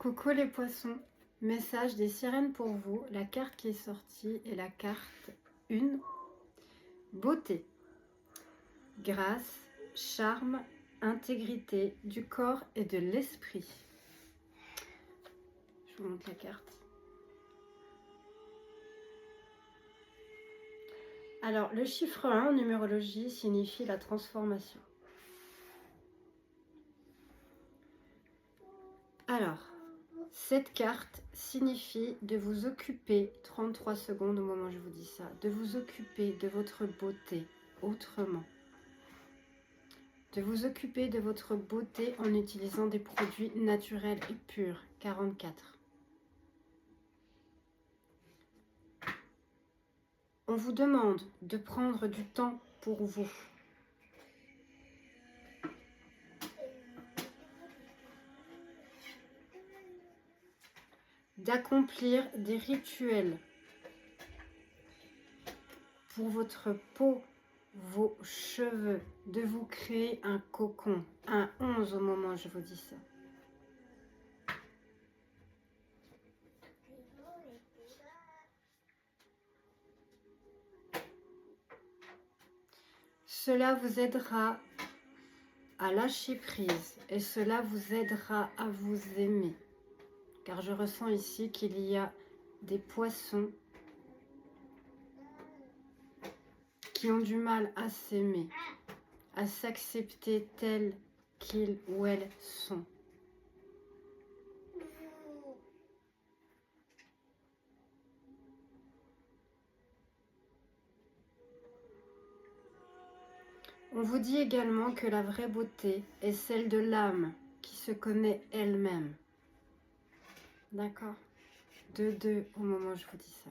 Coucou les poissons, message des sirènes pour vous. La carte qui est sortie est la carte 1, beauté, grâce, charme, intégrité du corps et de l'esprit. Je vous montre la carte. Alors, le chiffre 1 en numérologie signifie la transformation. Alors, cette carte signifie de vous occuper, 33 secondes au moment où je vous dis ça, de vous occuper de votre beauté autrement. De vous occuper de votre beauté en utilisant des produits naturels et purs, 44. On vous demande de prendre du temps pour vous. D'accomplir des rituels pour votre peau, vos cheveux, de vous créer un cocon, un 11 au moment où je vous dis ça. Cela vous aidera à lâcher prise et cela vous aidera à vous aimer. Car je ressens ici qu'il y a des poissons qui ont du mal à s'aimer, à s'accepter tels qu'ils ou elles sont. On vous dit également que la vraie beauté est celle de l'âme qui se connaît elle-même. D'accord ? 2-2 au moment où je vous dis ça.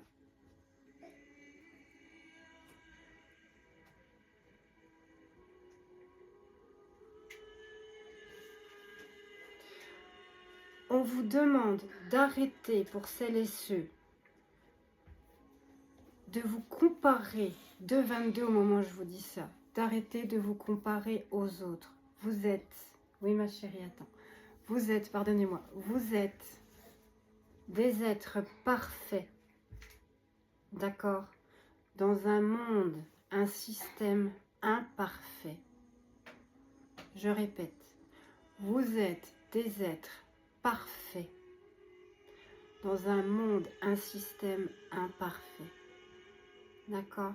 On vous demande d'arrêter pour celles et ceux de vous comparer, 2-22 au moment où je vous dis ça, d'arrêter de vous comparer aux autres. Vous êtes, oui ma chérie, attends, vous êtes, pardonnez-moi, vous êtes des êtres parfaits, d'accord, dans un monde, un système imparfait. Je répète, vous êtes des êtres parfaits dans un monde, un système imparfait. D'accord?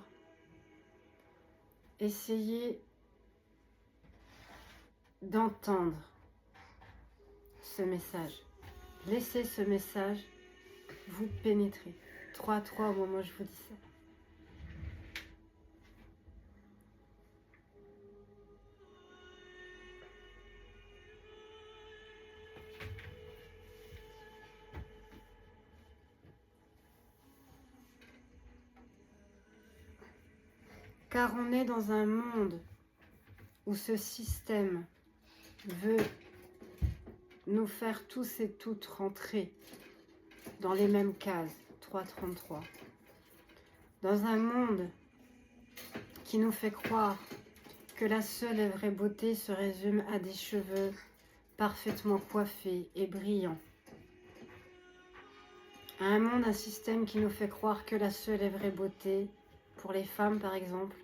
Essayez d'entendre ce message. Laissez ce message vous pénétrer. 3-3 au moment où je vous dis ça. Car on est dans un monde où ce système veut nous faire tous et toutes rentrer dans les mêmes cases, 3-33. Dans un monde qui nous fait croire que la seule et vraie beauté se résume à des cheveux parfaitement coiffés et brillants. À un monde, un système qui nous fait croire que la seule et vraie beauté, pour les femmes par exemple,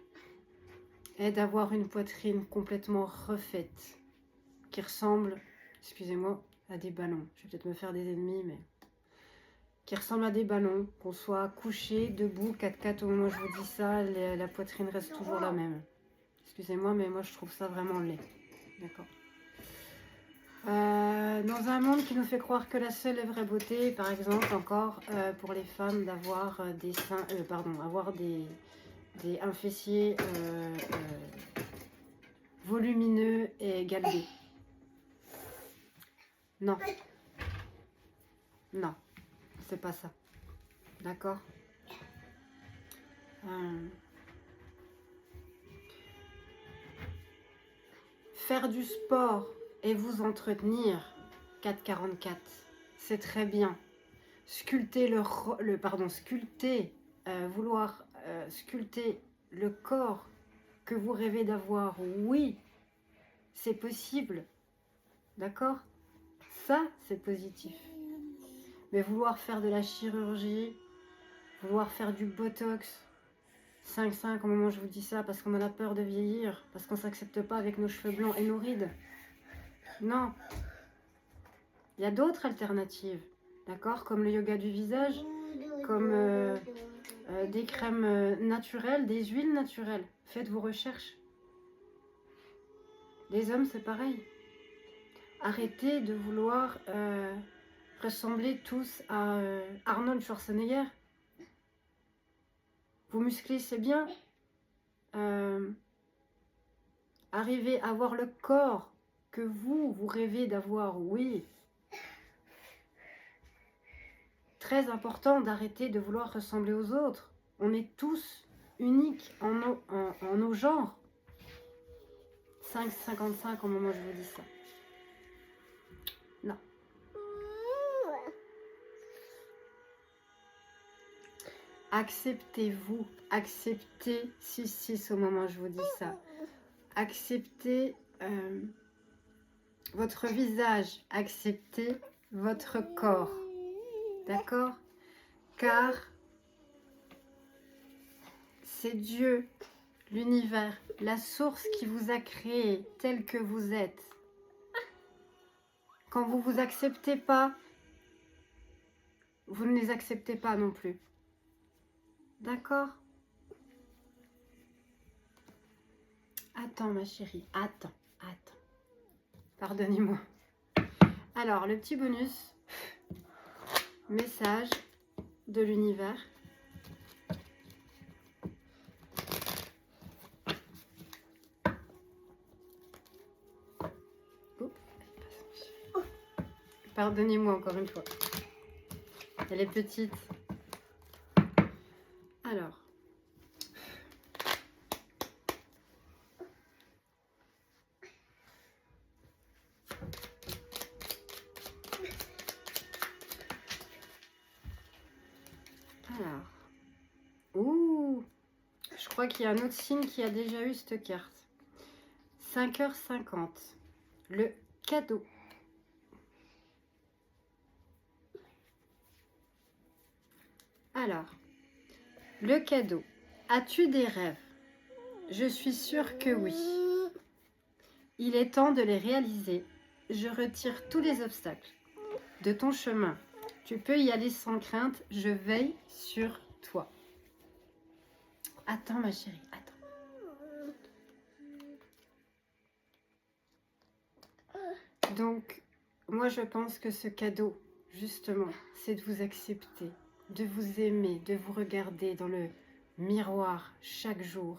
est d'avoir une poitrine complètement refaite, qui ressemble, excusez-moi, à des ballons. Je vais peut-être me faire des ennemis, mais qui ressemble à des ballons, qu'on soit couché, debout, 4-4 au moment où je vous dis ça, la poitrine reste toujours la même. Excusez-moi, mais moi je trouve ça vraiment laid. D'accord. Dans un monde qui nous fait croire que la seule et vraie beauté, par exemple, encore pour les femmes, d'avoir des seins, avoir un fessier volumineux et galbé. Non. Non, c'est pas ça. D'accord? Faire du sport et vous entretenir, 4,44, c'est très bien. Sculpter vouloir sculpter le corps que vous rêvez d'avoir, oui, c'est possible. D'accord? Ça, c'est positif. Mais vouloir faire de la chirurgie, vouloir faire du botox, 5-5 au moment où je vous dis ça, parce qu'on a peur de vieillir, parce qu'on ne s'accepte pas avec nos cheveux blancs et nos rides. Non. Il y a d'autres alternatives, d'accord? Comme le yoga du visage, comme des crèmes naturelles, des huiles naturelles. Faites vos recherches. Les hommes, c'est pareil. Arrêtez de vouloir ressembler tous à Arnold Schwarzenegger. Vous muscler, c'est bien. Arriver à avoir le corps que vous rêvez d'avoir, oui. Très important d'arrêter de vouloir ressembler aux autres. On est tous uniques en nos genres. 5,55 au moment où je vous dis ça. Non. Acceptez-vous. Acceptez 6,6 au moment où je vous dis ça. Acceptez votre visage. Acceptez votre corps. D'accord? Car c'est Dieu, l'univers, la source qui vous a créé tel que vous êtes. Quand vous ne vous acceptez pas, vous ne les acceptez pas non plus. D'accord? Attends ma chérie, attends. Pardonnez-moi. Alors, le petit bonus, message de l'univers. Pardonnez-moi encore une fois. Elle est petite. Alors. Ouh. Je crois qu'il y a un autre signe qui a déjà eu cette carte. 5h50. Le cadeau. Alors, le cadeau. As-tu des rêves? Je suis sûre que oui. Il est temps de les réaliser. Je retire tous les obstacles de ton chemin. Tu peux y aller sans crainte. Je veille sur toi. Attends ma chérie, attends. Donc, moi je pense que ce cadeau, justement, c'est de vous accepter, de vous aimer, de vous regarder dans le miroir chaque jour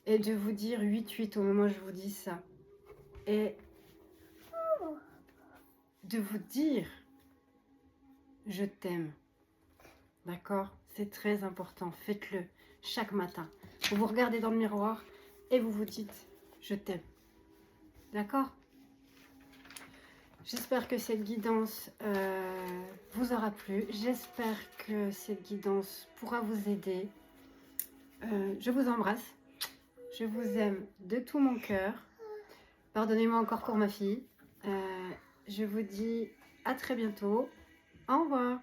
et de vous dire 8-8 au moment où je vous dis ça. Et de vous dire je t'aime. D'accord? C'est très important. Faites-le chaque matin. Vous vous regardez dans le miroir et vous vous dites je t'aime. D'accord? J'espère que cette guidance vous aura plu. J'espère que cette guidance pourra vous aider. Je vous embrasse. Je vous aime de tout mon cœur. Pardonnez-moi encore pour ma fille. Je vous dis à très bientôt. Au revoir.